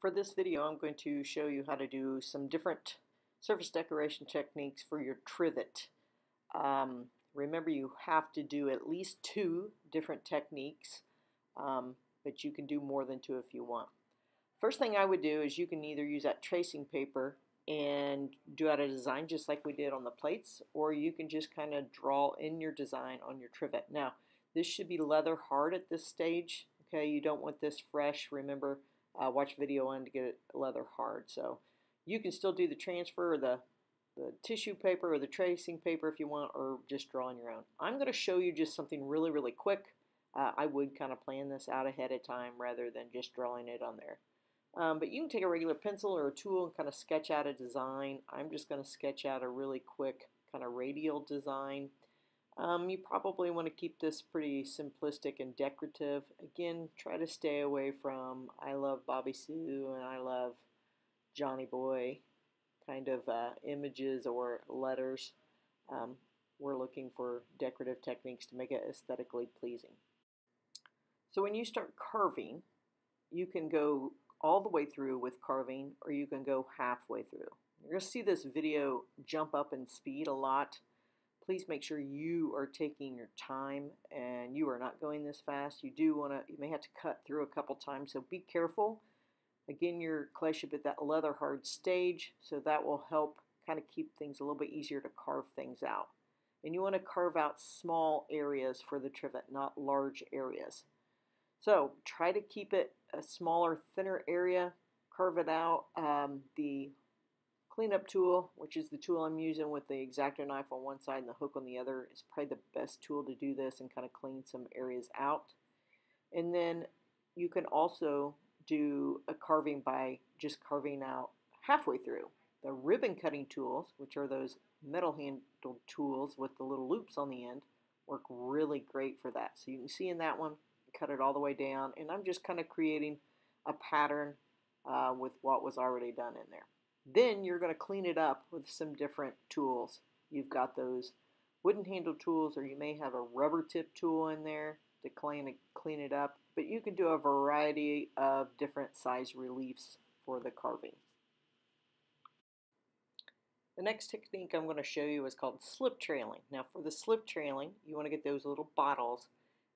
For this video, I'm going to show you how to do some different surface decoration techniques for your trivet. Remember, you have to do at least 2 different techniques, but you can do more than 2 if you want. First thing I would do is you can either use that tracing paper and do out a design just like we did on the plates, or you can just kind of draw in your design on your trivet. Now, this should be leather hard at this stage. Okay, you don't want this fresh. Remember, watch video 1 to get it leather hard. So you can still do the transfer or the tissue paper or the tracing paper if you want, or just draw on your own. I'm going to show you just something really quick. I would kind of plan this out ahead of time rather than just drawing it on there. But you can take a regular pencil or a tool and kind of sketch out a design. I'm just going to sketch out a really quick kind of radial design. You probably want to keep this pretty simplistic and decorative. Again, try to stay away from I love Bobby Sue and I love Johnny Boy kind of images or letters. We're looking for decorative techniques to make it aesthetically pleasing. So when you start carving, you can go all the way through with carving, or you can go halfway through. You're going to see this video jump up in speed a lot. Please make sure you are taking your time and you are not going this fast. You may have to cut through a couple times, so be careful. Again, your clay should be at that leather hard stage, so that will help kind of keep things a little bit easier to carve things out. And you want to carve out small areas for the trivet, not large areas. So try to keep it a smaller, thinner area, carve it out. The cleanup tool, which is the tool I'm using with the X-Acto knife on one side and the hook on the other, is probably the best tool to do this and kind of clean some areas out. And then you can also do a carving by just carving out halfway through. The ribbon cutting tools, which are those metal handled tools with the little loops on the end, work really great for that. So you can see in that one, cut it all the way down, and I'm just kind of creating a pattern with what was already done in there. Then you're going to clean it up with some different tools. You've got those wooden handle tools, or you may have a rubber tip tool in there to clean it up, but you can do a variety of different size reliefs for the carving. The next technique I'm going to show you is called slip trailing. Now for the slip trailing, you want to get those little bottles,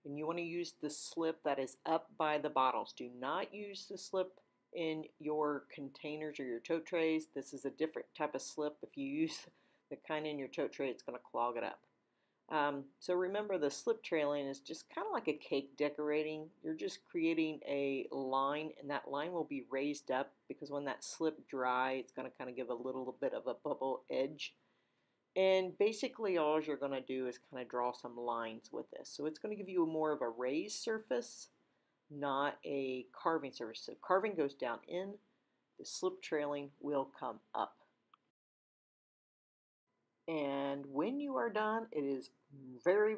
and you want to use the slip that is up by the bottles. Do not use the slip in your containers or your tote trays. This is a different type of slip. If you use the kind in your tote tray, it's going to clog it up. So remember, the slip trailing is just kind of like a cake decorating. You're just creating a line, and that line will be raised up because when that slip dry, it's going to kind of give a little bit of a bubble edge. And basically all you're going to do is kind of draw some lines with this. So it's going to give you more of a raised surface, not a carving surface. So carving goes down in, the slip trailing will come up. And when you are done, it is very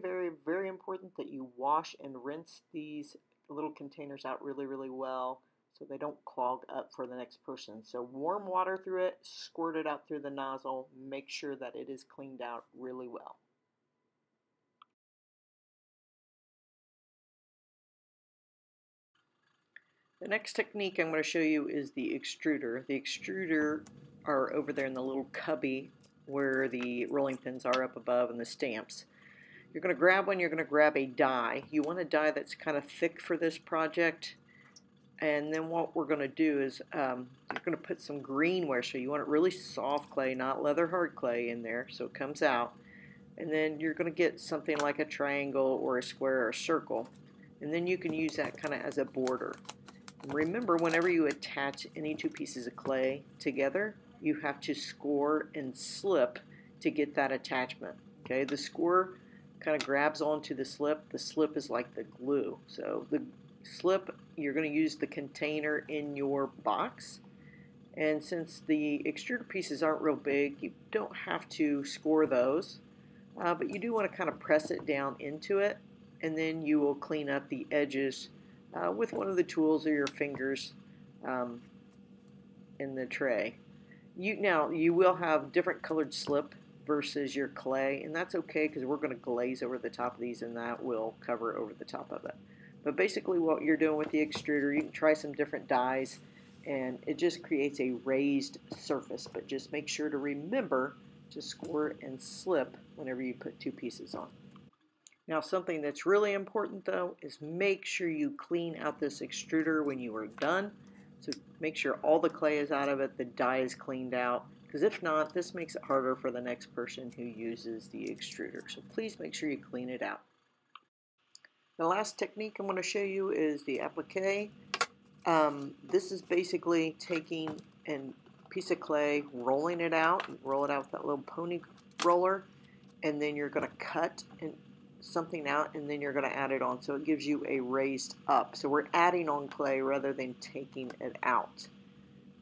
important that you wash and rinse these little containers out really well so they don't clog up for the next person. So warm water through it, squirt it out through the nozzle, make sure that it is cleaned out really well. The next technique I'm going to show you is the extruder. The extruder are over there in the little cubby where the rolling pins are up above and the stamps. You're going to grab one, you're going to grab a die. You want a die that's kind of thick for this project. And then what we're going to do is you're going to put some greenware. So you want it really soft clay, not leather hard clay in there, so it comes out. And then you're going to get something like a triangle or a square or a circle. And then you can use that kind of as a border. And remember, whenever you attach any 2 pieces of clay together, you have to score and slip to get that attachment. Okay, the score kind of grabs onto the slip. The slip is like the glue. So the slip, you're going to use the container in your box. And since the extruder pieces aren't real big, you don't have to score those. But you do want to kind of press it down into it. And then you will clean up the edges with one of the tools or your fingers in the tray. Now you will have different colored slip versus your clay, and that's okay because we're going to glaze over the top of these and that will cover over the top of it. But basically what you're doing with the extruder, you can try some different dyes. and it just creates a raised surface. But just make sure to remember to score and slip whenever you put two pieces on. Now, something that's really important though is make sure you clean out this extruder when you are done. So make sure all the clay is out of it, the dye is cleaned out, because if not, this makes it harder for the next person who uses the extruder. So please make sure you clean it out. The last technique I'm going to show you is the applique. This is basically taking a piece of clay, rolling it out, roll it out with that little pony roller, and then you're going to cut something out, and then you're going to add it on. So it gives you a raised up. So we're adding on clay rather than taking it out.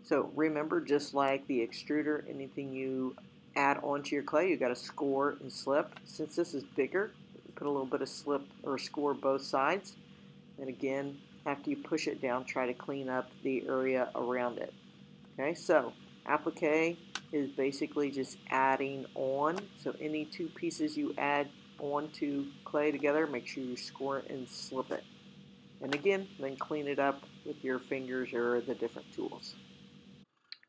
So remember, just like the extruder, anything you add onto your clay, you got to score and slip. Since this is bigger, put a little bit of slip or score both sides. And again, after you push it down, try to clean up the area around it. Okay, so applique is basically just adding on. So any two pieces you add onto clay together, make sure you score and slip it. And again, then clean it up with your fingers or the different tools.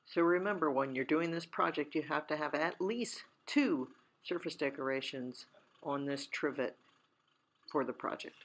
So remember, when you're doing this project, you have to have at least 2 surface decorations on this trivet for the project.